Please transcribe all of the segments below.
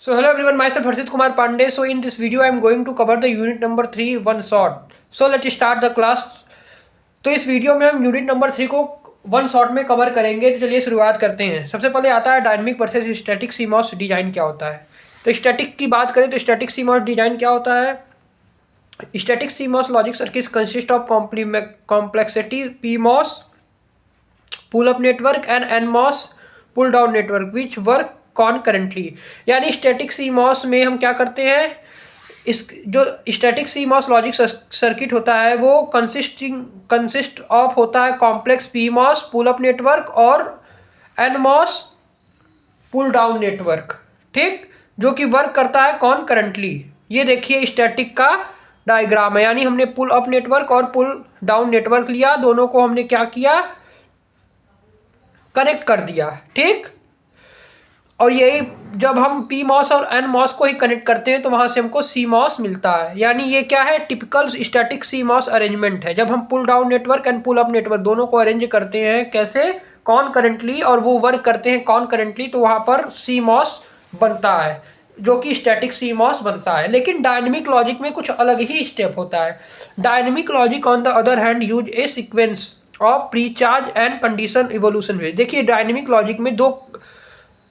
So hello everyone, myself Harshit Kumar Pandey. So in this video I am going to cover the unit number 3 one shot. So let's start the class. तो इस video में हम unit number 3 को one shot में cover करेंगे। तो चलिए शुरुआत करते हैं। सबसे पहले आता है dynamic versus static CMOS design क्या होता है। तो स्टैटिक की बात करें तो स्टैटिक सीमॉस डिजाइन क्या होता है। Static CMOS logic circuit consist of complexity PMOS pull up network and NMOS pull down network which work concurrently. यानी स्टैटिक सीमॉस में हम क्या करते हैं, इस जो स्टैटिक सीमॉस लॉजिक सर्किट होता है वो कंसिस्ट ऑफ होता है complex PMOS pull up network और एनमॉस पुल डाउन नेटवर्क, ठीक, जो कि वर्क करता है कॉनकरेंटली। ये देखिए स्टैटिक का डायग्राम है, यानी हमने पुल अप नेटवर्क और पुल डाउन नेटवर्क लिया, दोनों को हमने क्या किया, कनेक्ट कर दिया, ठीक। और यही जब हम पी मॉस और एन मॉस को ही कनेक्ट करते हैं तो वहां से हमको सी मॉस मिलता है। यानी ये क्या है, typical static CMOS arrangement है। जब हम pull down network and pull up network दोनों को अरेंज करते हैं कैसे, कॉनकरेंटली, और वो वर्क करते हैं कॉनकरेंटली, तो वहां पर सी मॉस बनता है जो कि स्टैटिक सी मॉस बनता है। लेकिन डायनेमिक लॉजिक में कुछ अलग ही स्टेप होता है। Dynamic logic on the other hand use A sequence of pre charge and condition evolution phase. देखिए डायनेमिक लॉजिक में दो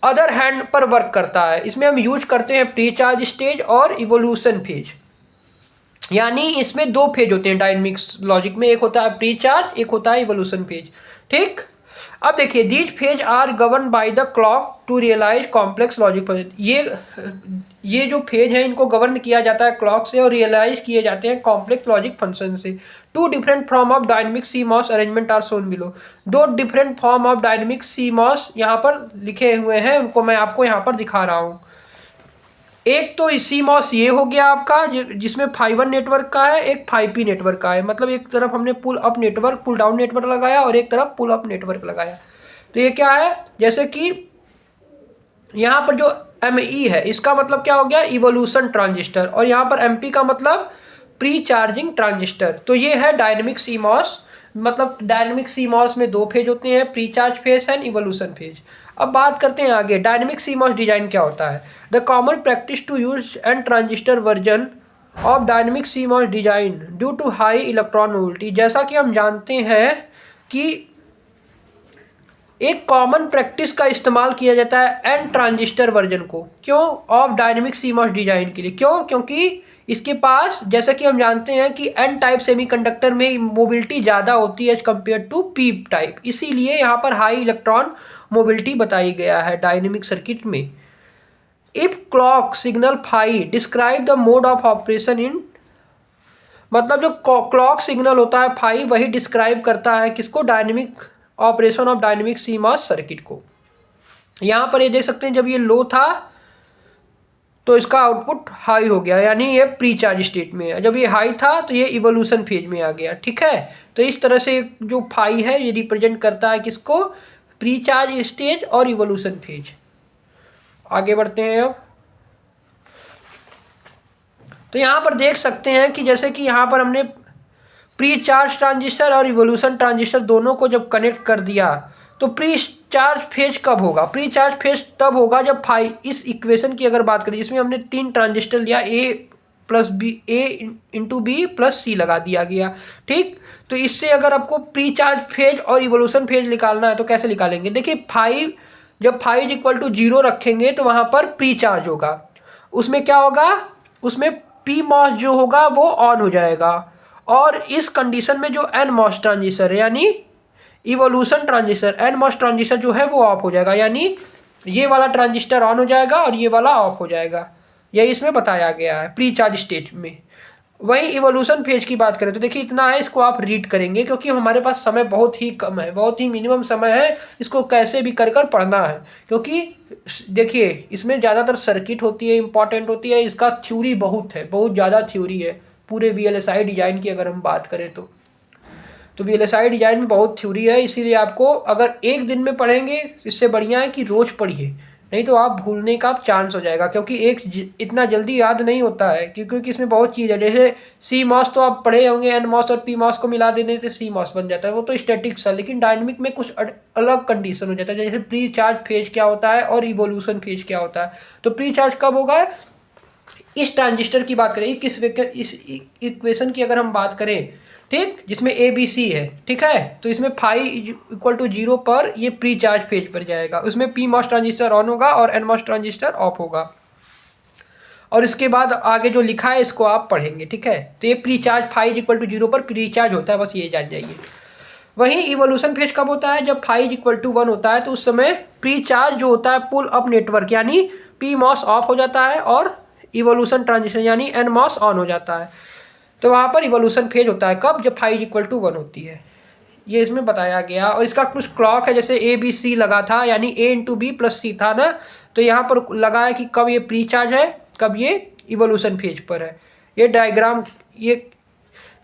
अदर हैंड पर वर्क करता है। इसमें हम यूज करते हैं प्री चार्ज स्टेज और इवोल्यूशन फेज। यानी इसमें दो फेज होते हैं डायनेमिक्स लॉजिक में, एक होता है प्री चार्ज, एक होता है इवोल्यूशन फेज, ठीक। अब देखिए these phase are govern by the clock to realize complex logic. ये जो फेज है इनको गवर्न किया जाता है क्लॉक से और रियलाइज किए जाते हैं कॉम्प्लेक्स लॉजिक फंक्शन से। Two different form of dynamic CMOS arrangement are shown below. दो different form of dynamic CMOS यहाँ पर लिखे हुए हैं, उनको मैं आपको यहाँ पर दिखा रहा हूँ। एक तो सीमॉस ये हो गया आपका जिसमें फाई 1 नेटवर्क का है, एक फाई पी नेटवर्क का है। मतलब एक तरफ हमने pull up network pull down network लगाया और एक तरफ पुल अप नेटवर्क लगाया। तो ये क्या है, जैसे कि यहाँ पर जो ME है इसका मतलब क्या हो गया, इवोल्यूशन ट्रांजिस्टर, और यहाँ पर MP का मतलब प्री चार्जिंग ट्रांजिस्टर। तो ये है डायनेमिक सीमॉस। मतलब डायनेमिक सीमॉस में दो फेज होते हैं, pre charge phase and evolution phase. अब बात करते हैं आगे डायनेमिक सीमॉस डिजाइन क्या होता है। The common practice to use N transistor version of dynamic CMOS design due to high electron mobility. जैसा कि हम जानते हैं कि एक कॉमन प्रैक्टिस का इस्तेमाल किया जाता है एन ट्रांजिस्टर वर्जन को, क्यों, ऑफ डायनेमिक सीमॉस डिजाइन के लिए। क्यों, क्योंकि इसके पास जैसा कि हम जानते हैं कि एन टाइप सेमीकंडक्टर में मोबिलिटी ज़्यादा होती है as compared to P type, इसीलिए यहाँ पर हाई इलेक्ट्रॉन मोबिलिटी बताई गया है डायनेमिक सर्किट में। If clock signal phi describe the mode of operation in, मतलब जो क्लॉक सिग्नल होता है फाई वही डिस्क्राइब करता है किसको, dynamic operation of dynamic CMOS circuit को। यहाँ पर ये देख सकते हैं जब ये लो था तो इसका आउटपुट हाई हो गया, यानी ये प्री चार्ज स्टेट में है। जब ये हाई था तो ये इवोल्यूशन फेज में आ गया, ठीक है। तो इस तरह से जो फाई है ये रिप्रेजेंट करता है किसको, प्री चार्ज स्टेज और इवोल्यूशन फेज। आगे बढ़ते हैं अब। तो यहाँ पर देख सकते हैं कि जैसे कि यहाँ पर हमने प्री चार्ज ट्रांजिस्टर और इवोल्यूशन ट्रांजिस्टर दोनों को जब कनेक्ट कर दिया तो प्री चार्ज फेज कब होगा, प्री चार्ज फेज तब होगा जब फाई, इस इक्वेशन की अगर बात करें जिसमें हमने तीन ट्रांजिस्टर लिया, A इंटू बी प्लस सी लगा दिया गया, ठीक। तो इससे अगर आपको प्री चार्ज फेज और इवोल्यूशन फेज निकालना है तो कैसे निकालेंगे, देखिए जब फाइव इक्वल टू 0 रखेंगे तो वहाँ पर प्री चार्ज होगा, उसमें क्या होगा, उसमें पी मॉस जो होगा वो ऑन हो जाएगा, और इस कंडीशन में जो एन मॉस ट्रांजिस्टर है यानी evolution transistor, N MOS transistor जो है वो ऑफ हो जाएगा, यानी ये वाला ट्रांजिस्टर ऑन हो जाएगा और ये वाला ऑफ हो जाएगा। यही इसमें बताया गया है प्री चार्ज स्टेट में। वहीं इवोल्यूशन फेज की बात करें तो देखिए इतना है, इसको आप रीड करेंगे क्योंकि हमारे पास समय बहुत ही कम है, बहुत ही मिनिमम समय है, इसको कैसे भी कर कर पढ़ना है। क्योंकि देखिए इसमें ज़्यादातर सर्किट होती है, इंपॉर्टेंट होती है, इसका थ्योरी बहुत है, बहुत ज़्यादा थ्योरी है। पूरे VLSI डिजाइन की अगर हम बात करें तो VLSI डिजाइन में बहुत थ्योरी है, इसीलिए आपको अगर एक दिन में पढ़ेंगे इससे बढ़िया है कि रोज पढ़िए, नहीं तो आप भूलने का चांस हो जाएगा, क्योंकि इतना जल्दी याद नहीं होता है, क्योंकि इसमें बहुत चीज़ है। जैसे सी मॉस तो आप पढ़े होंगे, एन मॉस और पी मॉस को मिला देने से सी मॉस बन जाता है, वो तो स्टैटिक्स है। लेकिन डायनेमिक में कुछ अलग कंडीशन हो जाता है, जैसे प्री चार्ज फेज क्या होता है और इवोल्यूशन फेज क्या होता है। तो प्री चार्ज कब होगा, इस ट्रांजिस्टर की बात करें, इस इक्वेशन की अगर हम बात करें, ठीक, जिसमें ए बी सी है, ठीक है, तो इसमें फाई इक्वल टू 0 पर ये प्री चार्ज फेज पर जाएगा, उसमें पी मॉस ट्रांजिस्टर ऑन होगा और एन मॉस ट्रांजिस्टर ऑफ होगा। और इसके बाद आगे जो लिखा है इसको आप पढ़ेंगे, ठीक है। तो ये pre charge five equal to 0 पर प्री चार्ज होता है, बस ये जान जाइए। वहीं इवोल्यूशन फेज कब होता है, जब फाइव इक्वल टू 1 होता है, तो उस समय प्री चार्ज जो होता है पुल अप नेटवर्क, यानी पी मॉस ऑफ हो जाता है और इवोल्यूशन ट्रांजिशन यानी एन मॉस ऑन हो जाता है। तो वहाँ पर इवोल्यूशन फेज होता है कब, जब फाइव इक्वल टू 1 होती है, ये इसमें बताया गया। और इसका कुछ क्लॉक है, जैसे ए बी सी लगा था, यानी ए इंटू बी प्लस सी था ना, तो यहाँ पर लगा है कि कब ये प्री चार्ज है, कब ये इवोल्यूशन फेज पर है। ये डायग्राम, ये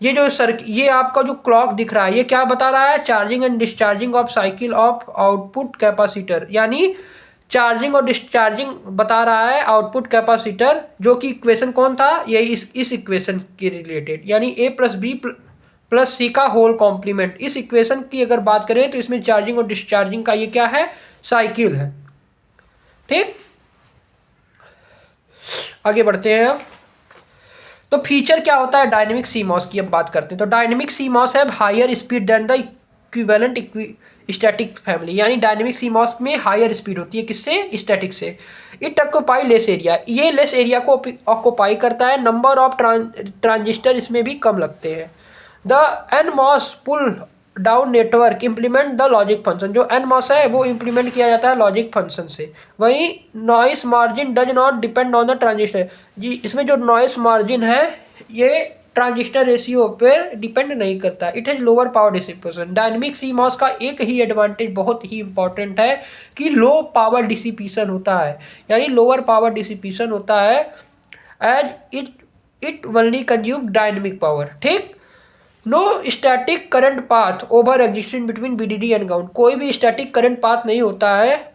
जो ये आपका जो क्लॉक दिख रहा है, ये क्या बता रहा है, charging and discharging of cycle of output capacitor, यानी चार्जिंग और डिस्चार्जिंग बता रहा है आउटपुट कैपेसिटर, जो कि इक्वेशन कौन था, ये इस इक्वेशन के रिलेटेड, यानी ए प्लस बी प्लस सी का होल कॉम्प्लीमेंट। इस इक्वेशन की अगर बात करें तो इसमें चार्जिंग और डिस्चार्जिंग का ये क्या है, साइकिल है, ठीक। आगे बढ़ते हैं अब। तो फीचर क्या होता है डायनेमिक सीमॉस की, अब बात करते हैं। तो डायनेमिक सीमॉस है higher speed than the equivalent static family, यानी डायनेमिक सीमॉस में हायर स्पीड होती है, किससे, स्टैटिक से। इट ऑक्यूपाई लेस एरिया, ये लेस एरिया को ऑक्यूपाई करता है। नंबर ऑफ ट्रांजिस्टर इसमें भी कम लगते हैं। The NMOS pull down network implement the logic function, जो एनमॉस है वो इम्प्लीमेंट किया जाता है लॉजिक फंक्शन से। वहीं noise margin does not depend on the transistor, जी इसमें जो नॉइस मार्जिन है ये ट्रांजिस्टर रेशियो पर डिपेंड नहीं करता। It has lower power dissipation. Dynamic CMOS का एक ही एडवांटेज बहुत ही इंपॉर्टेंट है कि लो पावर डिसिपेशन होता है, यानी लोअर पावर डिसिपेशन होता है, as it only consume dynamic power, ठीक। No static current path over existing between VDD and ground, कोई भी स्टैटिक करंट पाथ नहीं होता है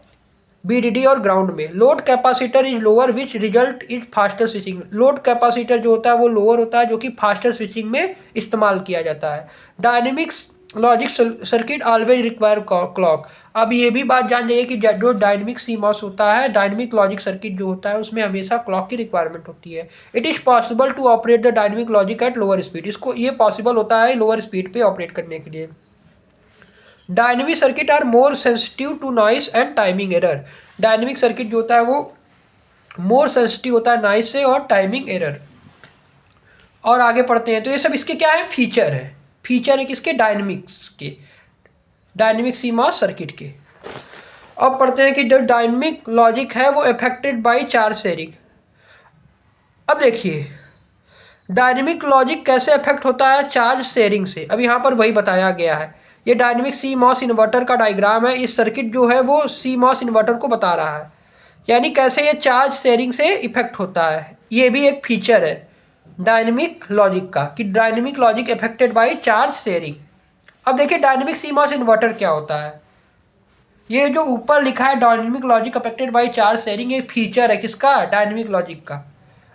बीडीडी और ग्राउंड में। Load capacitor is lower which result is faster switching, load capacitor जो होता है वो लोअर होता है, जो कि फास्टर स्विचिंग में इस्तेमाल किया जाता है। Dynamics logic circuit always require clock, अब ये भी बात जान जाइए कि जो डायनेमिक सीमॉस होता है, डायनेमिक लॉजिक सर्किट जो होता है उसमें हमेशा क्लॉक की रिक्वायरमेंट होती है। It is possible to operate the dynamic logic at lower speed, इसको ये पॉसिबल होता है लोअर स्पीड पे ऑपरेट करने के लिए। Dynamic circuit are more sensitive to noise and timing error, dynamic circuit जो होता है वो मोर सेंसिटिव होता है नॉइस से और टाइमिंग एरर। और आगे पढ़ते हैं। तो ये सब इसके क्या है, फीचर है, फीचर है किसके, डायनेमिक्स के, डायनेमिक सीमॉस सर्किट के। अब पढ़ते हैं कि जो डायनेमिक लॉजिक है वो अफेक्टेड बाय चार्ज शेयरिंग। अब देखिए डायनेमिक लॉजिक कैसे अफेक्ट होता है, चार्ज शेयरिंग से। अब यहाँ पर वही बताया गया है, ये डायनेमिक सीमॉस इन्वर्टर का डायग्राम है। इस सर्किट जो है वो सीमॉस इन्वर्टर को बता रहा है, यानी कैसे ये चार्ज शेयरिंग से इफेक्ट होता है। ये भी एक फीचर है डायनेमिक लॉजिक का कि dynamic logic affected by charge sharing. अब देखिए डायनेमिक सीमॉस इन्वर्टर क्या होता है, ये जो ऊपर लिखा है dynamic logic affected by charge sharing, एक फीचर है किसका, डायनेमिक लॉजिक का।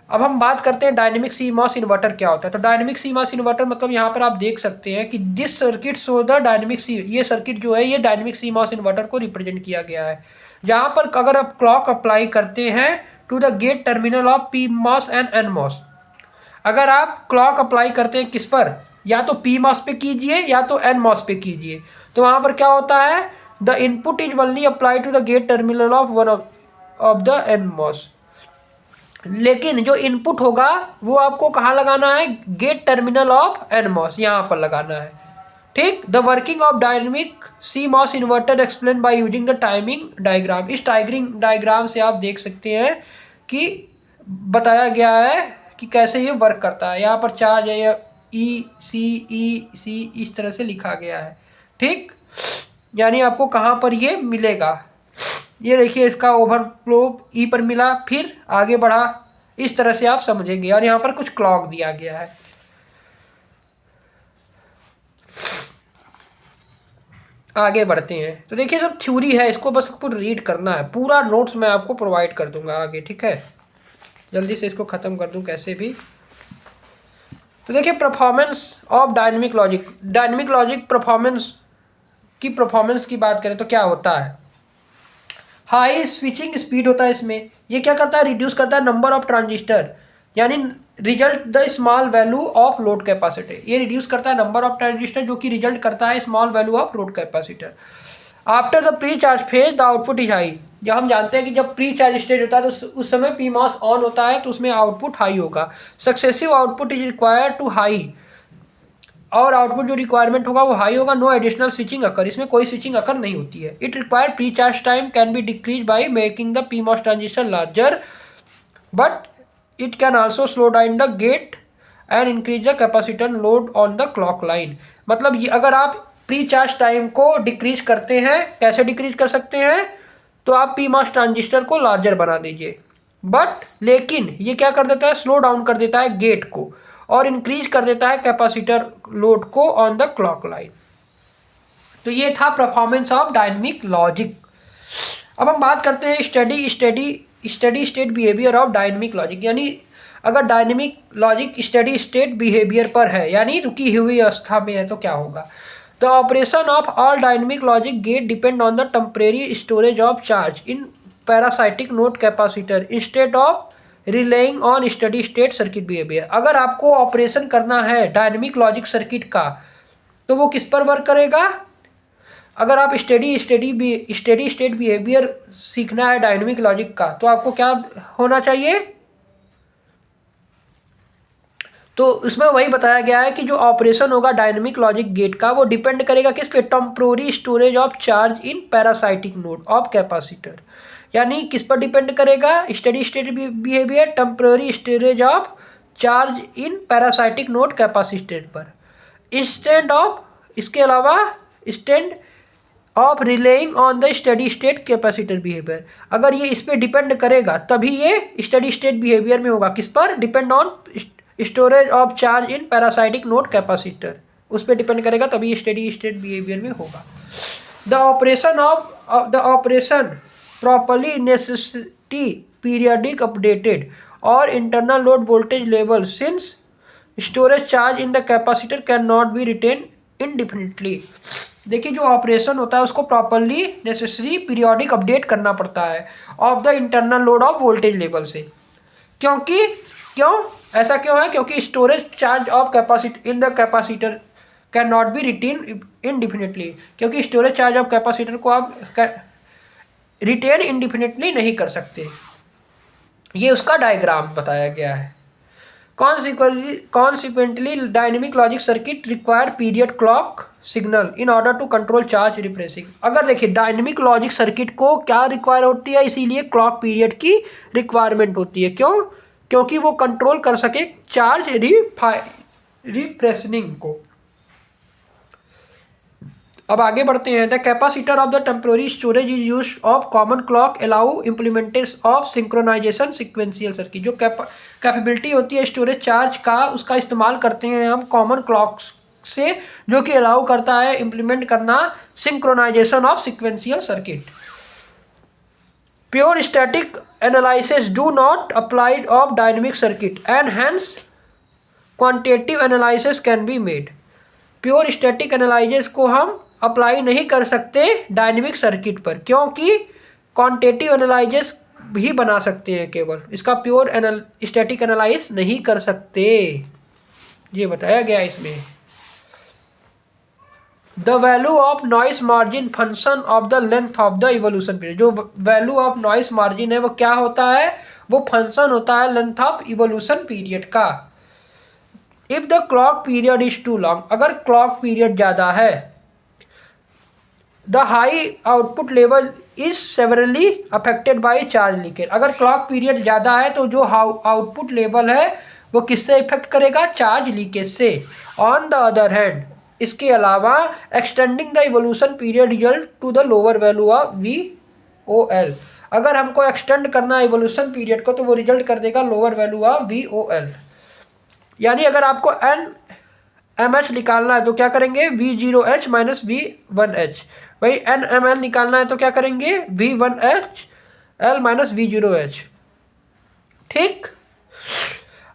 अब हम बात करते हैं डायनेमिक सीमॉस इन्वर्टर क्या होता है। तो डायनेमिक सीमॉस इन्वर्टर मतलब यहाँ पर आप देख सकते हैं कि this circuit show the dynamic C, ये सर्किट जो है ये डायनेमिक सीमॉस इन्वर्टर को रिप्रेजेंट किया गया है, जहाँ पर अगर आप क्लॉक अप्लाई करते हैं to the gate terminal of P MOS and N MOS, अगर आप क्लॉक अप्लाई करते हैं किस पर, या तो पी मॉस पे कीजिए या तो एन मॉस पे कीजिए, तो वहाँ पर क्या होता है, the input is only apply to the gate terminal of one of the N MOS. लेकिन जो इनपुट होगा वो आपको कहाँ लगाना है, gate terminal of N MOS, यहाँ पर लगाना है, ठीक। The working of dynamic C MOS inverter explain by using the timing diagram, इस डायग्राम से आप देख सकते हैं कि बताया गया है कि कैसे ये वर्क करता है। यहाँ पर चार्ज है ई सी इस तरह से लिखा गया है, ठीक, यानी आपको कहाँ पर ये मिलेगा। ये देखिए इसका ओवरफ्लो ई पर मिला, फिर आगे बढ़ा, इस तरह से आप समझेंगे। और यहाँ पर कुछ क्लॉक दिया गया है। आगे बढ़ते हैं। तो देखिए सब थ्योरी है, इसको बस आपको रीड करना है, पूरा नोट्स मैं आपको प्रोवाइड कर दूंगा आगे, ठीक है। जल्दी से इसको ख़त्म कर दूं कैसे भी। तो देखिए performance of dynamic logic, dynamic logic performance की बात करें तो क्या होता है, हाई स्विचिंग स्पीड होता है इसमें। ये क्या करता है, रिड्यूस करता है नंबर ऑफ ट्रांजिस्टर, यानी result the small value of load capacitor. ये रिड्यूस करता है नंबर ऑफ ट्रांजिस्टर जो कि रिजल्ट करता है small value of load capacitor. After the pre charge phase the output is high. जब हम जानते हैं कि जब प्री चार्ज स्टेज होता है तो उस समय पी मॉस ऑन होता है तो उसमें आउटपुट हाई होगा। Successive output is required to high, और आउटपुट जो रिक्वायरमेंट होगा वो हाई होगा। नो एडिशनल स्विचिंग अकर, इसमें कोई स्विचिंग अकर नहीं होती है। It require pre charge time can be decrease by making the P MOS transistor larger, but it can also slow down the gate and increase the capacitor load on the clock line. मतलब ये अगर आप pre charge time को decrease करते हैं, कैसे decrease कर सकते हैं, तो आप पी मॉस ट्रांजिस्टर को लार्जर बना दीजिए, बट लेकिन ये क्या कर देता है, स्लो डाउन कर देता है गेट को और इंक्रीज कर देता है कैपेसिटर लोड को ऑन द क्लॉक लाइन। तो ये था परफॉर्मेंस ऑफ डायनेमिक लॉजिक। अब हम बात करते हैं steady state behaviour of dynamic logic, यानी अगर dynamic logic steady state behaviour पर है यानी रुकी हुई अवस्था में है तो क्या होगा। The operation of all dynamic logic gate depend on the temporary storage of charge in parasitic node capacitor instead of relying on steady state circuit behaviour. अगर आपको ऑपरेशन करना है डायनेमिक लॉजिक सर्किट का तो वो किस पर वर्क करेगा, अगर आप स्टडी स्टेट बिहेवियर सीखना है डायनेमिक लॉजिक का तो आपको क्या होना चाहिए, तो इसमें वही बताया गया है कि जो ऑपरेशन होगा डायनेमिक लॉजिक गेट का वो डिपेंड करेगा किस पे, temporary storage of charge in parasitic node of capacitor. यानी किस पर डिपेंड करेगा, steady state behaviour temporary storage of charge in parasitic node capacitor पर, इंस्टेड ऑफ, इसके अलावा stand of relying on the steady state capacitor behaviour. अगर ये इस पर डिपेंड करेगा तभी ये स्टडी स्टेट बिहेवियर में होगा, किस पर, depend on storage of charge in parasitic node capacitor, उस पर डिपेंड करेगा तभी स्टडी स्टेट बिहेवियर में होगा। The operation properly necessity periodic updated और internal load voltage level since storage charge in the capacitor can not be retain indefinitely. देखिए जो operation होता है उसको प्रॉपरली नेसेसरी पीरियोडिक अपडेट करना पड़ता है of the internal load of voltage level से, क्योंकि ऐसा क्यों है, क्योंकि storage charge of capacitor in the capacitor can not be retain indefinitely, क्योंकि स्टोरेज चार्ज ऑफ कैपेसिटर को आप रिटेन इनडिफिनिटली नहीं कर सकते। ये उसका डायग्राम बताया गया है। Consequently, dynamic logic circuit require period clock signal in order to control charge repressing। अगर देखिए डायनेमिक लॉजिक सर्किट को क्या रिक्वायर होती है, इसीलिए क्लॉक पीरियड की रिक्वायरमेंट होती है। क्यों, क्योंकि वो कंट्रोल कर सके चार्ज रिप्रेसनिंग को। अब आगे बढ़ते हैं। The capacitor of the temporary storage is use of common clock allow implementation of synchronisation sequential circuit. जो कैपेबिलिटी होती है स्टोरेज चार्ज का, उसका इस्तेमाल करते हैं हम कॉमन क्लॉक से, जो कि अलाउ करता है इम्प्लीमेंट करना synchronisation of sequential circuit. Pure static analysis do not applied of dynamic circuit and hence quantitative analysis can be made. Pure static analysis को हम अप्लाई नहीं कर सकते डायनेमिक सर्किट पर, क्योंकि क्वांटिटेटिव एनालिसिस भी बना सकते हैं, केवल इसका प्योर स्टैटिक एनालिसिस नहीं कर सकते, ये बताया गया इसमें। The value of noise margin function of the length of the evolution period. जो वैल्यू ऑफ नॉइस मार्जिन है वो क्या होता है, वो फंक्शन होता है लेंथ ऑफ इवोल्यूशन पीरियड का। If the clock period is too long, अगर क्लॉक पीरियड ज़्यादा है, the high output level is severely affected by charge leakage. अगर क्लॉक पीरियड ज़्यादा है तो जो आउटपुट लेवल है वो किससे इफेक्ट करेगा, चार्ज लीकेज से। ऑन द अदर हैंड, इसके अलावा extending the evolution period result to the lower value of VOL। अगर हमको एक्सटेंड करना है इवोल्यूशन पीरियड को तो वो रिजल्ट कर देगा लोअर वैल्यू ऑफ VOL। यानी अगर आपको एम एच निकालना है तो क्या करेंगे, V0H माइनस V1H। भाई NML निकालना है तो क्या करेंगे, V1H L माइनस V0H। ठीक।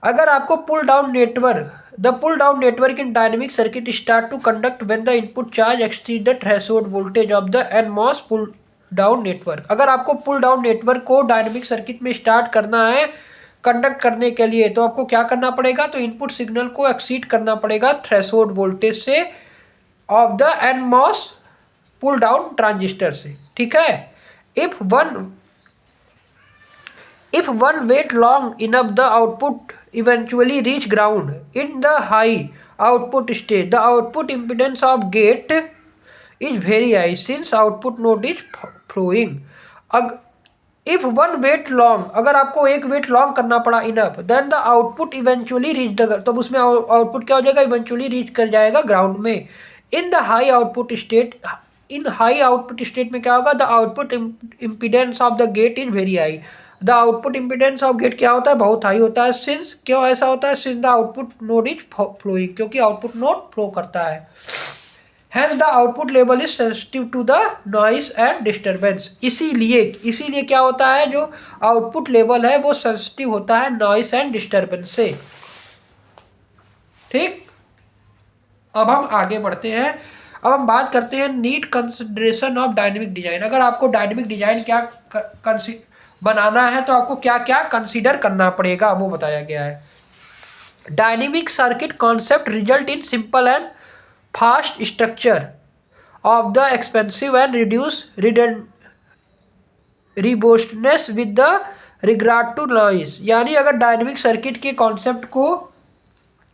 अगर आपको pull down network, the pull down network in dynamic circuit start to conduct when the input charge exceed the threshold voltage of the NMOS pull down network. अगर आपको pull down network को dynamic circuit में start करना है conduct करने के लिए, तो आपको क्या करना पड़ेगा, तो इनपुट सिग्नल को एक्सीड करना पड़ेगा थ्रेशोल्ड वोल्टेज से of the NMOS pull down transistor से। ठीक है। If one wait long enough, the output eventually reach ground. In the high output stage, the output impedance of gate is very high since output node is flowing. If one wait long, अगर आपको एक wait long करना पड़ा enough, then the output eventually reach the, तब उसमें output क्या हो जाएगा, इवेंचुअली रीच कर जाएगा ग्राउंड में। In the high output state, in high output state में क्या होगा, the output impedance of the gate is very high. The output impedance of gate क्या होता है, बहुत हाई होता है। सिंस, क्यों ऐसा होता है, since the output node is flowing, क्योंकि आउटपुट नोड फ्लो करता है। Hence the output level is sensitive to the noise and disturbance। इसीलिए क्या होता है, जो आउटपुट लेवल है वो सेंसिटिव होता है नॉइस एंड डिस्टर्बेंस से। ठीक। अब हम आगे बढ़ते हैं। अब हम बात करते हैं need consideration of dynamic design. अगर आपको डायनेमिक डिजाइन क्या बनाना है तो आपको क्या क्या कंसीडर करना पड़ेगा वो बताया गया है। Dynamic circuit concept result in simple and fast structure of the expensive and reduce robustness with the regard to noise. यानी अगर डायनेमिक सर्किट के कॉन्सेप्ट को,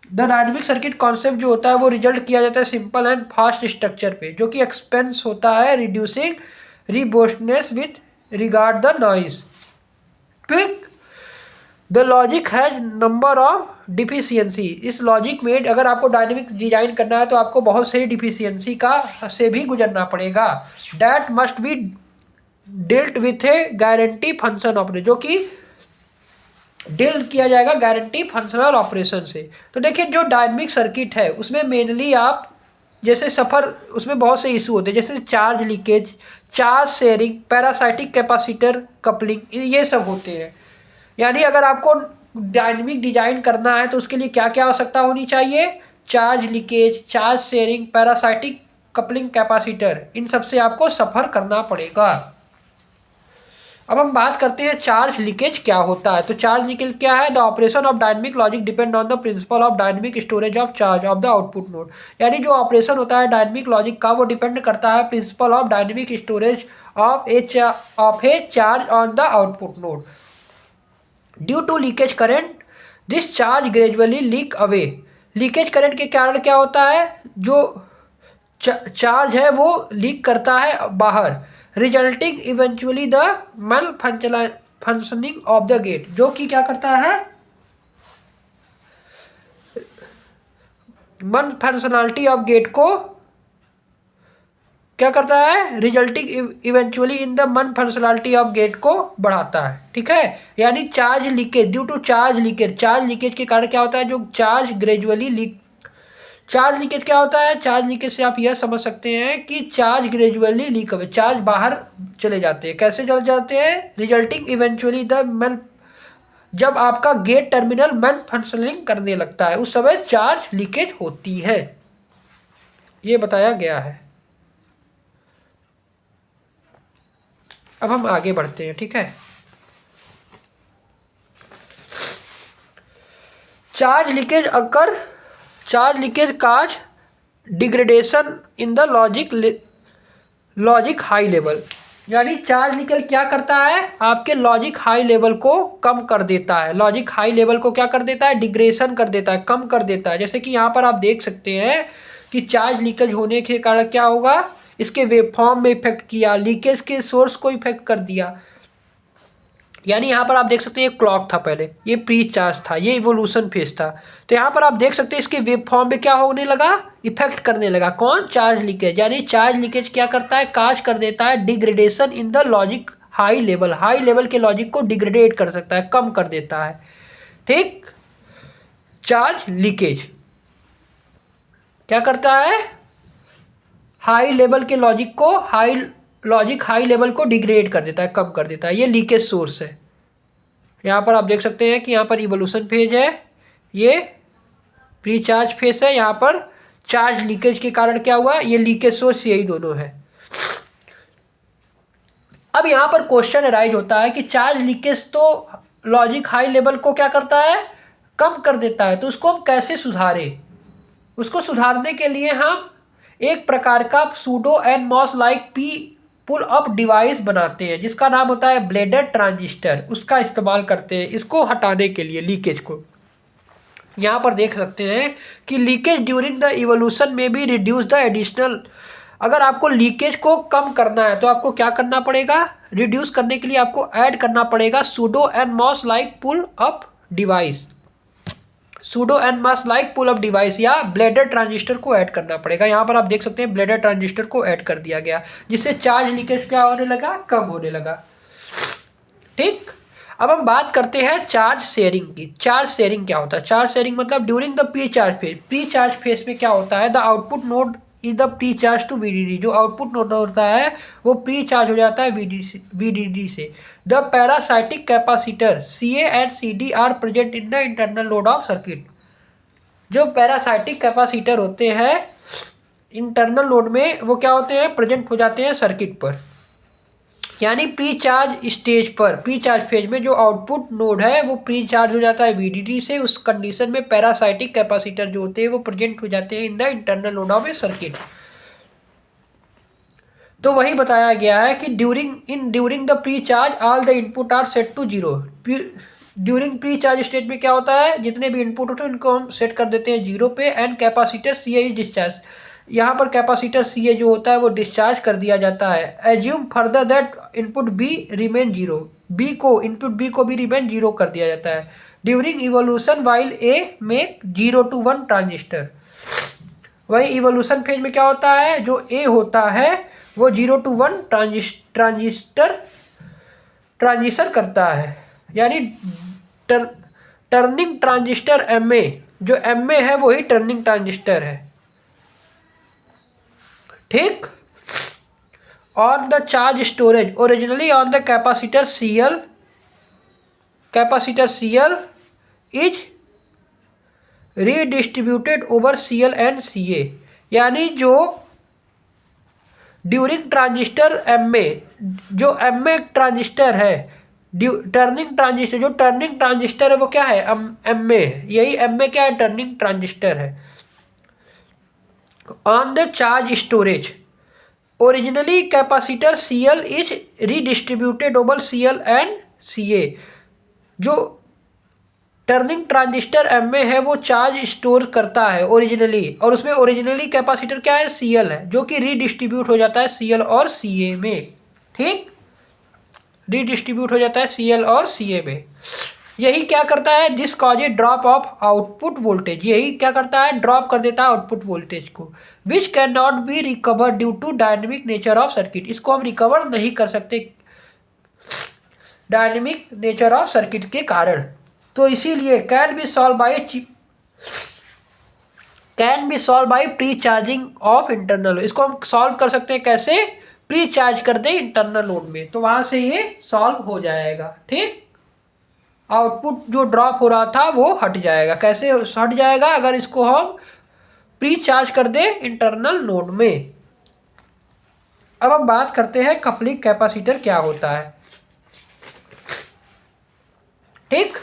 द डायनेमिक सर्किट कॉन्सेप्ट जो होता है वो रिजल्ट किया जाता है सिंपल एंड फास्ट स्ट्रक्चर पे, जो कि एक्सपेंस होता है reducing robustness with regard the noise. ठीक। The logic has number of deficiency. इस लॉजिक में अगर आपको डायनेमिक डिजाइन करना है तो आपको बहुत से डिफिशियंसी का से भी गुजरना पड़ेगा। That must be dealt with A guarantee function operation, जो कि डील किया जाएगा गारंटी फंक्शनल ऑपरेशन से। तो देखिए जो डायनेमिक सर्किट है उसमें मेनली आप जैसे उसमें बहुत से इशू होते हैं, जैसे charge leakage, charge sharing, parasitic capacitor coupling, ये सब होते हैं। यानी अगर आपको डायनेमिक डिजाइन करना है तो उसके लिए क्या क्या आवश्यकता होनी चाहिए, charge leakage, charge sharing, parasitic coupling capacitor, इन सब से आपको सफ़र करना पड़ेगा। अब हम बात करते हैं चार्ज लीकेज क्या होता है। तो चार्ज लीकेज क्या है, the operation of dynamic logic depend on the principal of dynamic storage of charge of the output node. यानी जो ऑपरेशन होता है डायनेमिक लॉजिक का वो डिपेंड करता है principle of dynamic storage of a charge on the output node. Due to leakage current this charge gradually leak away. Leakage current के कारण क्या होता है, जो चार्ज है वो लीक करता है बाहर, resulting eventually the malfunctioning of the gate, जो कि क्या करता है, मन फंक्शनलिटी ऑफ गेट को क्या करता है, resulting eventually in the man functionality of gate को बढ़ाता है। ठीक है। यानी charge leakage, due to charge leakage के कारण क्या होता है, जो charge gradually leak, charge leakage क्या होता है, चार्ज लीकेज से आप यह समझ सकते हैं कि charge gradually leak away, charge बाहर चले जाते हैं। कैसे चले जाते हैं, रिजल्टिंग इवेंचुअली द मैन, जब आपका गेट टर्मिनल मैन फंक्शनिंग करने लगता है उस समय चार्ज लीकेज होती है, ये बताया गया है। अब हम आगे बढ़ते हैं। ठीक है। Charge leakage cause degradation in the logic high level. यानी चार्ज लीकेज क्या करता है, आपके लॉजिक हाई लेवल को कम कर देता है। लॉजिक हाई लेवल को क्या कर देता है, डिग्रेडेशन कर देता है, कम कर देता है। जैसे कि यहाँ पर आप देख सकते हैं कि चार्ज लीकेज होने के कारण क्या होगा, इसके वेवफॉर्म में इफेक्ट किया, लीकेज के सोर्स को इफेक्ट कर दिया। यानी यहाँ पर आप देख सकते हैं ये क्लॉक था पहले, ये प्री चार्ज था, ये इवोल्यूशन फेज था। तो यहाँ पर आप देख सकते हैं इसके वेव फॉर्म में क्या होने लगा, इफेक्ट करने लगा। कौन, चार्ज लीकेज। यानी चार्ज लीकेज क्या करता है, काज कर देता है degradation in the logic high level के लॉजिक को डिग्रेडेट कर सकता है, कम कर देता है। ठीक। Charge leakage. क्या करता है, हाई लेवल के लॉजिक को हाई लेवल को डिग्रेड कर देता है, कम कर देता है। ये लीकेज सोर्स है। यहाँ पर आप देख सकते हैं कि यहाँ पर इवोल्यूशन फेज है, ये प्री चार्ज फेज है। यहाँ पर चार्ज लीकेज के कारण क्या हुआ, ये लीकेज सोर्स यही दोनों है। अब यहाँ पर क्वेश्चन अराइज होता है कि चार्ज लीकेज तो लॉजिक हाई लेवल को क्या करता है, कम कर देता है, तो उसको हम कैसे सुधारें। उसको सुधारने के लिए हम एक प्रकार का pseudo NMOS like P pull up device बनाते हैं, जिसका नाम होता है ब्लेडेड ट्रांजिस्टर। उसका इस्तेमाल करते हैं इसको हटाने के लिए, लीकेज को। यहाँ पर देख सकते हैं कि लीकेज ड्यूरिंग द इवोल्यूशन में भी रिड्यूस द एडिशनल। अगर आपको लीकेज को कम करना है तो आपको क्या करना पड़ेगा, रिड्यूस करने के लिए आपको ऐड करना पड़ेगा pseudo NMOS like pull up device, pseudo NMOS like pull up device या ब्लेडेड ट्रांजिस्टर को ऐड करना पड़ेगा। यहाँ पर आप देख सकते हैं ब्लेडेड ट्रांजिस्टर को ऐड कर दिया गया, जिससे चार्ज लीकेज क्या होने लगा, कम होने लगा। ठीक, अब हम बात करते हैं चार्ज शेयरिंग की। चार्ज शेयरिंग क्या होता है, चार्ज शेयरिंग मतलब during the pre charge phase. Pre charge phase में क्या होता है, the output node is the pre charge to VDD. जो आउटपुट नोड होता है वो प्री चार्ज हो जाता है वीडीडी से। The parasitic capacitor CA and CD are present in the internal load of circuit. जो पैरासाइटिक कैपेसिटर होते हैं इंटरनल लोड में, वो क्या होते हैं, प्रेजेंट हो जाते हैं सर्किट पर। यानी प्री चार्ज स्टेज पर, प्री चार्ज फेज में जो आउटपुट नोड है वो प्री चार्ज हो जाता है VDD से। उस कंडीशन में पैरासाइटिक कैपेसिटर जो होते हैं वो प्रेजेंट हो जाते हैं in the internal load of a circuit. तो वही बताया गया है कि during the pre charge all the input are set to zero. During pre charge stage में क्या होता है, जितने भी इनपुट होते हैं उनको हम सेट कर देते हैं जीरो पे। And capacitor CA is discharge. यहाँ पर कैपेसिटर CA जो होता है वो डिस्चार्ज कर दिया जाता है। Assume further that input B remain zero. Input B को भी रिमेन जीरो कर दिया जाता है ड्यूरिंग इवोल्यूशन वाइल A में 0 to 1 ट्रांजिस्टर। वही इवोल्यूशन फेज में क्या होता है, जो A होता है वो 0 to 1 ट्रांजिशन करता है। यानी टर्निंग ट्रांजिस्टर MA, जो MA है वही टर्निंग ट्रांजिस्टर है। ठीक, on the charge storage originally on the capacitor CL is redistributed over CL and CA। यानी जो ड्यूरिंग ट्रांजिस्टर MA, जो MA ट्रांजिस्टर है, टर्निंग ट्रांजिस्टर है वो क्या है, MA। यही MA क्या है, टर्निंग ट्रांजिस्टर है। On the charge storage originally capacitor CL is redistributed over CL and CA। जो टर्निंग ट्रांजिस्टर MA है वो चार्ज स्टोर करता है ओरिजिनली, और उसमें ओरिजिनली कैपेसिटर क्या है, CL है, जो कि रीडिस्ट्रीब्यूट हो जाता है CL और CA में। ठीक, रीडिस्ट्रीब्यूट हो जाता है CL और CA में। यही क्या करता है, this cause A drop of output voltage. यही क्या करता है, ड्रॉप कर देता है आउटपुट वोल्टेज को, which can not be recover due to dynamic nature of circuit. इसको हम रिकवर नहीं कर सकते डायनेमिक नेचर ऑफ सर्किट के कारण। तो इसीलिए can be solve by pre charging of internal. इसको हम सॉल्व कर सकते हैं कैसे, प्री चार्ज कर दे इंटरनल लोड में, तो वहां से ये सॉल्व हो जाएगा। ठीक, आउटपुट जो ड्रॉप हो रहा था वो हट जाएगा। कैसे हट जाएगा, अगर इसको हम प्री चार्ज कर दे इंटरनल नोड में। अब हम बात करते हैं कपलिंग कैपेसिटर क्या होता है। ठीक,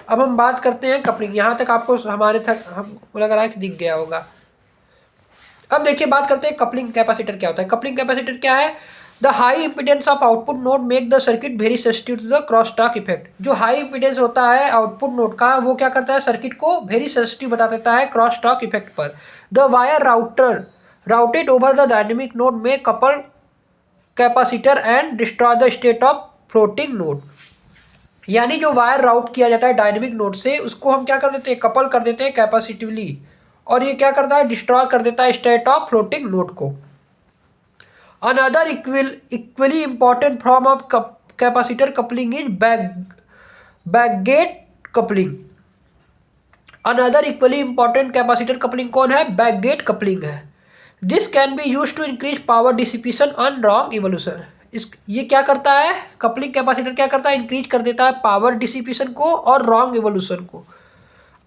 अब हम बात करते हैं कपलिंग। यहां तक आपको हमको लग रहा है कि दिख गया होगा। अब देखिए बात करते हैं कपलिंग कैपेसिटर क्या होता है। कपलिंग कैपेसिटर क्या है, the high impedance of output node make the circuit very sensitive to the cross talk effect. जो हाई इम्पीडेंस होता है आउटपुट नोड का वो क्या करता है, सर्किट को वेरी सेंसिटिव बता देता है क्रॉस टॉक इफेक्ट पर। The wire routed over the dynamic node में couple capacitor and destroy the state of floating node. यानी जो वायर राउट किया जाता है डायनेमिक नोड से, उसको हम क्या कर देते हैं, कपल कर देते हैं कैपेसिटिवली, और ये क्या करता है, डिस्ट्रॉय कर देता है स्टेट ऑफ फ्लोटिंग नोड को। Another equally important form of capacitor coupling is back gate coupling. Another equally important capacitor coupling कौन है? बैक गेट कपलिंग है। This can be use to increase power dissipation on wrong evolution. इस ये क्या करता है? Coupling capacitor क्या करता है? इंक्रीज कर देता है पावर डिसिपेशन को और रॉन्ग इवोल्यूशन को।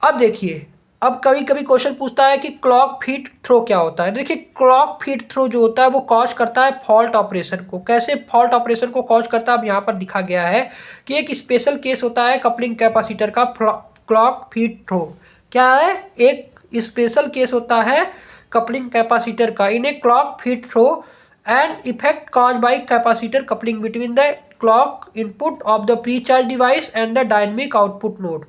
अब देखिए, अब कभी कभी क्वेश्चन पूछता है कि क्लॉक फीड थ्रो क्या होता है। देखिए, क्लॉक फीड थ्रो जो होता है वो कॉज करता है फॉल्ट ऑपरेशन को। कैसे फॉल्ट ऑपरेशन को कॉज करता है? अब यहाँ पर दिखा गया है कि एक स्पेशल केस होता है कपलिंग कैपेसिटर का, क्लॉक फीड थ्रो। क्या है? एक स्पेशल केस होता है कपलिंग कैपेसिटर का in a clock feed through and effect cause by capacitor coupling between the clock input of the pre charge device and the dynamic output node.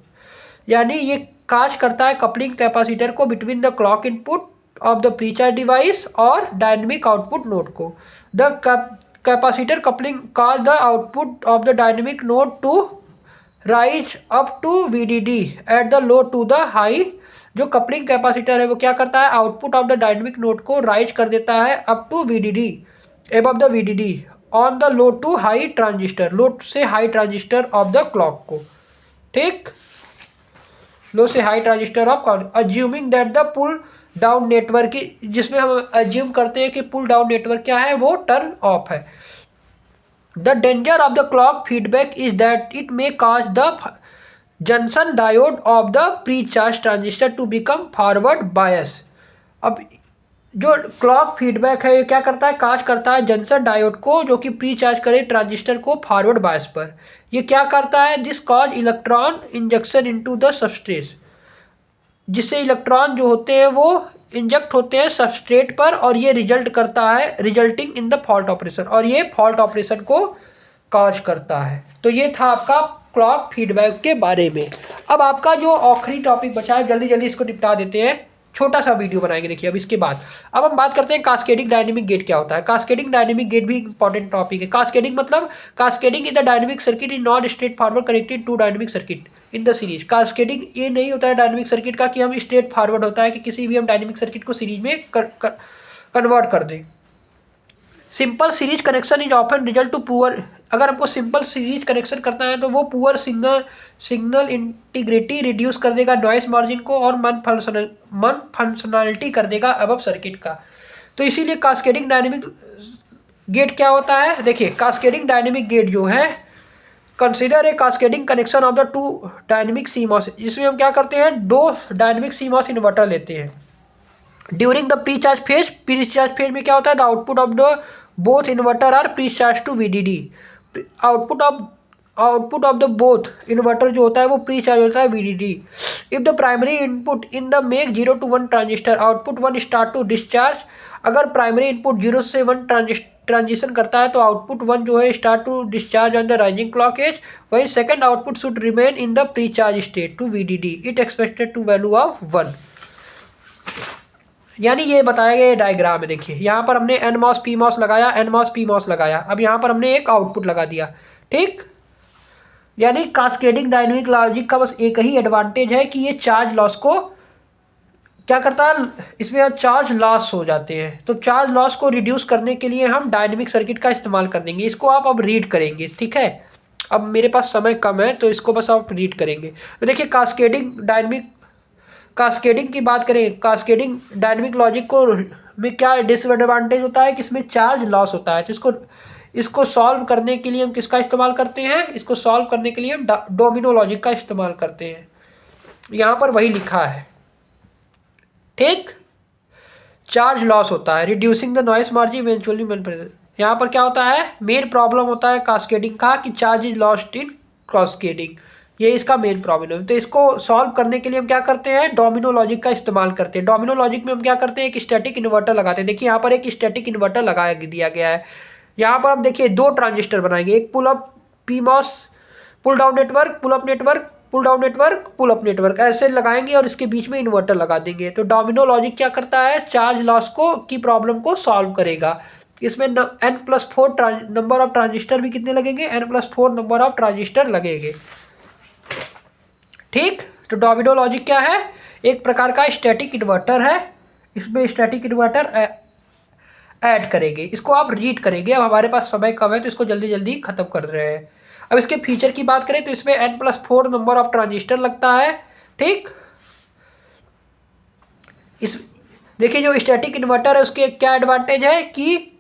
यानी ये cause करता है कपलिंग कैपेसिटर को between the clock input of the precharge device और dynamic output node को। The capacitor coupling cause the output of the dynamic node to rise up to VDD at the low to the high. जो coupling capacitor है वो क्या करता है? Output of the dynamic node को rise कर देता है up to VDD, above the VDD on the low to high transistor, low से high transistor of the clock को। ठीक, लो से high transistor of assuming that the pull down network, जिसमें हम अज्यूम करते हैं कि पुल डाउन नेटवर्क क्या है? वो टर्न ऑफ है। The danger of the clock feedback is that it may cause the junction diode off the pre charge transistor to become forward bias. अब जो क्लॉक फीडबैक है ये क्या करता है? काज करता है जंक्शन डायोड को जो कि प्री चार्ज करे ट्रांजिस्टर को फॉरवर्ड बायस पर। ये क्या करता है? This cause electron injection into the substrate, जिससे इलेक्ट्रॉन जो होते हैं वो इंजेक्ट होते हैं सबस्ट्रेट पर और ये रिजल्ट करता है resulting in the fault operation, और ये फॉल्ट ऑपरेशन को कॉज करता है। तो ये था आपका क्लॉक फीडबैक के बारे में। अब आपका जो आखिरी टॉपिक बचा है जल्दी जल्दी इसको निपटा देते हैं, छोटा सा वीडियो बनाएंगे। देखिए अब इसके बाद अब हम बात करते हैं कास्केडिंग डायनेमिक गेट क्या होता है। कास्केडिंग डायनेमिक गेट भी इंपॉर्टेंट टॉपिक है। कास्केडिंग मतलब cascading is the dynamic circuit in not straightforward connected to dynamic circuit in the series. Cascading ये नहीं होता है डायनेमिक सर्किट का कि हम स्ट्रेट फॉरवर्ड होता है कि किसी भी हम डायनेमिक सर्किट को सीरीज में कन्वर्ट कर दें। Simple series connection is often result to poor. अगर हमको सिंपल सीरीज कनेक्शन करना है तो वो पुअर सिग्नल इंटीग्रिटी रिड्यूस कर देगा नॉइस मार्जिन को और मन फंक्शनलिटी कर देगा अबव सर्किट का। तो इसीलिए कास्केडिंग डायनेमिक गेट क्या होता है? देखिए, कास्केडिंग डायनेमिक गेट जो है, consider a cascading connection of the two dynamic CMOS, जिसमें हम क्या करते हैं? दो डायनेमिक सीमॉस इन्वर्टर लेते हैं। During the pre charge phase में क्या होता है? The output of the both inverter are pre charge to VDD. Output of the both inverter जो होता है वो प्री चार्ज होता है VDD. If the primary input in the make 0 to 1 transistor output 1 start to discharge. अगर primary input 0 से 1 transition करता है तो आउटपुट 1 जो है start to discharge on the rising clock edge. वही second output should remain in the pre charge state to VDD it expected to value of 1। यानी ये बताया गया डायग्राम है। देखिए यहाँ पर हमने NMOS PMOS लगाया, NMOS PMOS लगाया, अब यहाँ पर हमने एक आउटपुट लगा दिया। ठीक, यानी कास्केडिंग डायनेमिक लॉजिक का बस एक ही एडवांटेज है कि ये चार्ज लॉस को क्या करता है? इसमें चार्ज लॉस हो जाते हैं, तो चार्ज लॉस को रिड्यूस करने के लिए हम डायनेमिक सर्किट का इस्तेमाल कर देंगे। इसको आप अब रीड करेंगे, ठीक है? अब मेरे पास समय कम है तो इसको बस आप रीड करेंगे। तो देखिए कास्केडिंग की बात करें, कास्केडिंग डायनेमिक लॉजिक को में क्या डिसएडवांटेज होता है कि इसमें चार्ज लॉस होता है। तो इसको सॉल्व करने के लिए हम किसका इस्तेमाल करते हैं? इसको सॉल्व करने के लिए हम डोमिनो लॉजिक का इस्तेमाल करते हैं। यहाँ पर वही लिखा है। ठीक, चार्ज लॉस होता है, reducing the noise margin eventually. यहाँ पर क्या होता है? मेन प्रॉब्लम होता है कास्केडिंग का कि charge is lost in cascading, ये इसका मेन प्रॉब्लम है। तो इसको सॉल्व करने के लिए हम क्या करते हैं? डोमिनो लॉजिक का इस्तेमाल करते हैं। डोमिनो लॉजिक में हम क्या करते हैं? एक स्टैटिक इन्वर्टर लगाते हैं। देखिए यहाँ पर एक स्टैटिक इन्वर्टर लगाया दिया गया है। यहाँ पर हम देखिए दो ट्रांजिस्टर बनाएंगे, एक pull up PMOS pull down network, pull up network, pull down network, pull up network, ऐसे लगाएंगे और इसके बीच में इन्वर्टर लगा देंगे। तो डोमिनो लॉजिक क्या करता है? चार्ज लॉस की प्रॉब्लम को सॉल्व करेगा। इसमें N+4 नंबर ऑफ ट्रांजिस्टर भी कितने लगेंगे? N+4 नंबर ऑफ ट्रांजिस्टर लगेंगे। ठीक, तो डोमिनो लॉजिक क्या है? एक प्रकार का स्टैटिक इन्वर्टर है। इसमें स्टैटिक इन्वर्टर ऐड करेंगे। इसको आप रीड करेंगे। अब हमारे पास समय कम है तो इसको जल्दी जल्दी खत्म कर रहे हैं। अब इसके फीचर की बात करें तो इसमें N+4 नंबर ऑफ ट्रांजिस्टर लगता है। ठीक, इस देखिए जो स्टैटिक इन्वर्टर है उसके क्या एडवांटेज है कि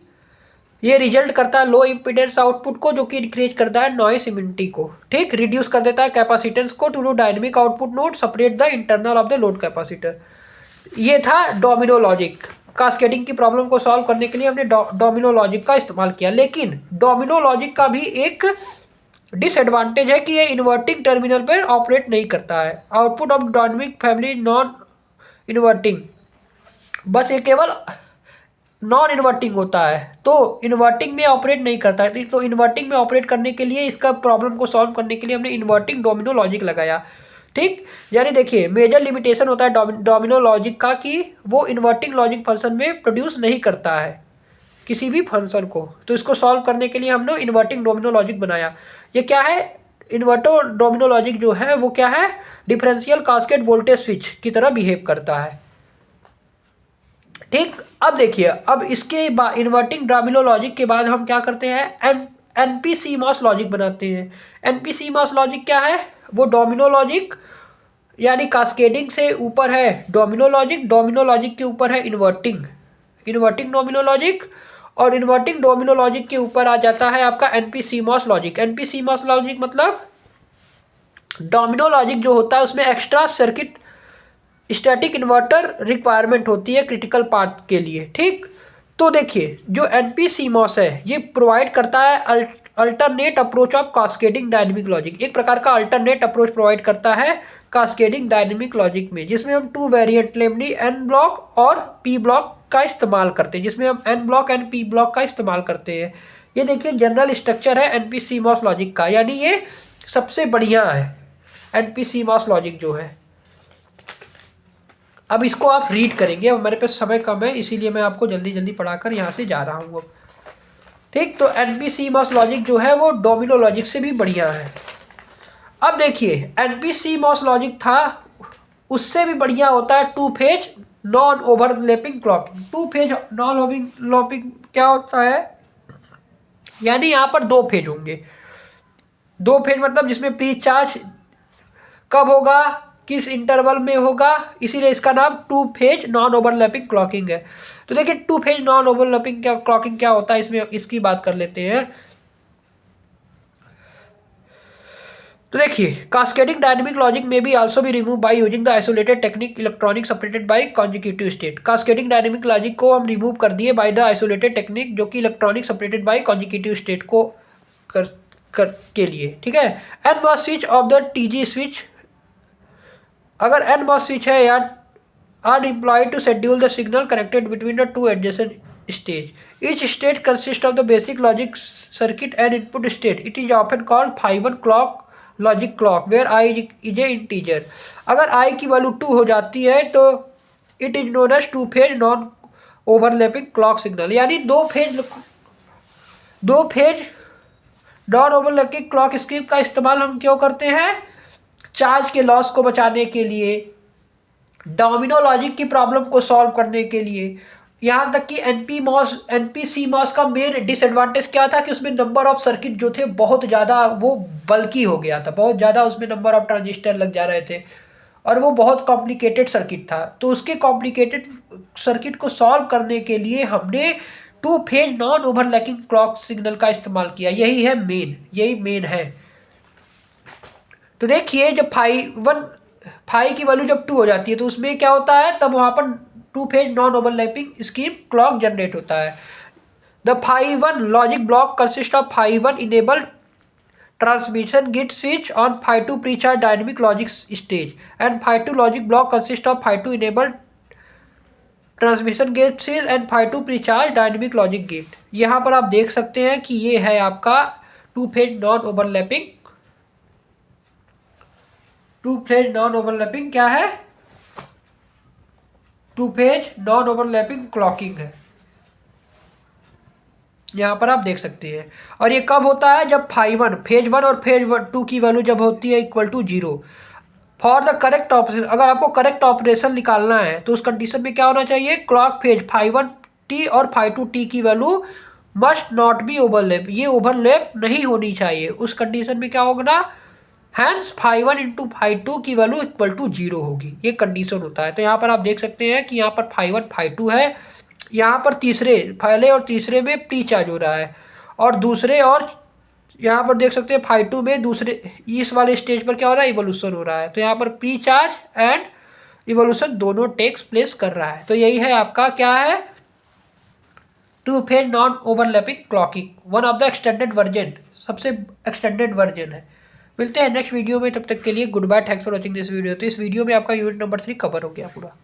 ये रिजल्ट करता है लो इम्पीडेंस आउटपुट को, जो कि इंक्रीज करता है नॉइस इम्यूनिटी को, ठीक, रिड्यूस कर देता है कैपेसिटेंस को to do dynamic output node, separate the internal of the load capacitor. ये था डोमिनो लॉजिक। कास्केडिंग की प्रॉब्लम को सॉल्व करने के लिए हमने डोमिनो लॉजिक का इस्तेमाल किया, लेकिन डोमिनो लॉजिक का भी एक डिसएडवांटेज है कि ये इन्वर्टिंग टर्मिनल पर ऑपरेट नहीं करता है। Output of dynamic family non inverting, बस ये केवल नॉन इन्वर्टिंग होता है, तो इन्वर्टिंग में ऑपरेट नहीं करता है। तो इन्वर्टिंग में ऑपरेट करने के लिए, इसका प्रॉब्लम को सॉल्व करने के लिए हमने इन्वर्टिंग डोमिनो लॉजिक लगाया, ठीक। यानी देखिए मेजर लिमिटेशन होता है डोमिनो लॉजिक का कि वो इन्वर्टिंग लॉजिक फंक्शन में प्रोड्यूस नहीं करता है किसी भी फंक्शन को। तो इसको सॉल्व करने के लिए हमने इन्वर्टिंग डोमिनो लॉजिक बनाया। ये क्या है, इन्वर्टो डोमिनो लॉजिक जो है वो क्या है, डिफरेंशियल कास्केड वोल्टेज स्विच की तरह बिहेव करता है, ठीक। अब देखिए, अब इसके बाद इन्वर्टिंग डोमिनो लॉजिक के बाद हम क्या करते हैं, एनपीसीमॉस लॉजिक बनाते हैं। एनपीसीमॉस लॉजिक क्या है, वो डोमिनो लॉजिक यानी कास्केडिंग से ऊपर है डोमिनो लॉजिक, डोमिनो लॉजिक के ऊपर है इन्वर्टिंग डोमिनो लॉजिक, और इन्वर्टिंग डोमिनो लॉजिक के ऊपर आ जाता है आपका एनपीसीमॉस लॉजिक। एनपीसीमॉस लॉजिक मतलब डोमिनो लॉजिक जो होता है उसमें extra circuit static inverter requirement होती है क्रिटिकल पार्ट के लिए, ठीक। तो देखिए जो एनपीसीमॉस है ये प्रोवाइड करता है alternate approach of cascading dynamic logic, एक प्रकार का अल्टरनेट अप्रोच प्रोवाइड करता है कास्केडिंग डायनेमिक लॉजिक में, जिसमें हम two variant namely N block और पी ब्लॉक का इस्तेमाल करते हैं, जिसमें हम N block and P block का इस्तेमाल करते हैं। ये देखिए जनरल स्ट्रक्चर है एनपीसीमॉस लॉजिक का, यानी ये सबसे बढ़िया है एनपीसीमॉस लॉजिक जो है। अब इसको आप रीड करेंगे, अब हमारे पास समय कम है इसीलिए मैं आपको जल्दी जल्दी पढ़ाकर यहाँ से जा रहा हूँ अब, ठीक। तो एनपीसीमॉस लॉजिक जो है वो डोमिनो लॉजिक से भी बढ़िया है। अब देखिए एनपीसीमॉस लॉजिक था उससे भी बढ़िया होता है to phase non overlapping clocking. To phase non overlapping क्या होता है, यानी यहाँ पर दो फेज होंगे, दो फेज मतलब जिसमें प्री चार्ज कब होगा, किस इंटरवल में होगा, इसीलिए इसका नाम to phase non overlapping clocking है। तो देखिए to phase non overlapping clocking क्या होता है, इसमें इसकी बात कर लेते हैं। तो देखिए कास्केडिंग डायनेमिक लॉजिक में भी आल्सो भी remove by using the isolated technique electronic separated by consecutive state. Cascading dynamic logic को हम रिमूव कर दिए बाय द आइसोलेटेड टेक्निक, जो कि electronic separated by consecutive state को के लिए, ठीक है। N MOS switch of the TG switch, अगर एन मॉस स्विच है या are employed to schedule the signal connected between the two adjacent stage. Each state consist of the basic logic circuit and input state. It is often called phi one clock logic clock where I is a integer. अगर I की value 2 हो जाती है तो it is known as two phase non overlapping clock signal, यानी दो phase non overlapping clock scheme का इस्तेमाल हम क्यों करते हैं, चार्ज के लॉस को बचाने के लिए, डोमिनो लॉजिक की प्रॉब्लम को सॉल्व करने के लिए। यहाँ तक कि एनपीसीमॉस का मेन डिसएडवांटेज क्या था कि उसमें नंबर ऑफ सर्किट जो थे बहुत ज़्यादा वो बल्की हो गया था, बहुत ज़्यादा उसमें नंबर ऑफ ट्रांजिस्टर लग जा रहे थे और वो बहुत कॉम्प्लिकेटेड सर्किट था। तो उसके कॉम्प्लिकेटेड सर्किट को सॉल्व करने के लिए हमने to phase non overlapping clock signal का इस्तेमाल किया, यही मेन है। तो देखिए जब फाई की वैल्यू जब 2 हो जाती है तो उसमें क्या होता है, तब वहाँ पर two phase non overlapping scheme clock generate होता है। The phi one logic block consist of phi one enable transmission gate switch on phi two precharge dynamic logic stage and phi two logic block consist of phi two enable transmission gate switch and phi two precharge dynamic logic gate. यहाँ पर आप देख सकते हैं कि ये है आपका टू फेज नॉन ओवरलैपिंग क्या है, to phase non overlapping clocking है, यहाँ पर आप देख सकते हैं। और ये कब होता है, जब फेज वन और फेज 2 की वैल्यू जब होती है equal to 0। For the correct operation, अगर आपको करेक्ट ऑपरेशन निकालना है तो उस कंडीशन में क्या होना चाहिए, क्लॉक फेज फाई 1t और फाई 2t की value must not be overlap, ये ओवरलैप नहीं होनी चाहिए। उस कंडीशन में क्या होगा ना, हैंस φ1 इंटू φ2 की वैल्यू इक्वल टू 0 होगी, ये कंडीशन होता है। तो यहाँ पर आप देख सकते हैं कि यहाँ पर φ1 φ2 है, यहाँ पर तीसरे पहले और तीसरे में प्री चार्ज हो रहा है, और दूसरे और यहाँ पर देख सकते हैं φ2 में दूसरे इस वाले स्टेज पर क्या हो रहा है, इवोल्यूशन हो रहा है। तो यहाँ पर प्री चार्ज एंड इवोल्यूशन दोनों टेक्स प्लेस कर रहा है। तो यही है आपका क्या है, to phase non overlapping clocking, one of the extended version, सबसे एक्सटेंडेड वर्जन है। मिलते हैं नेक्स्ट वीडियो में, तब तक के लिए goodbye, thanks for watching this video. तो इस वीडियो में आपका यूनिट नंबर 3 कवर हो गया पूरा।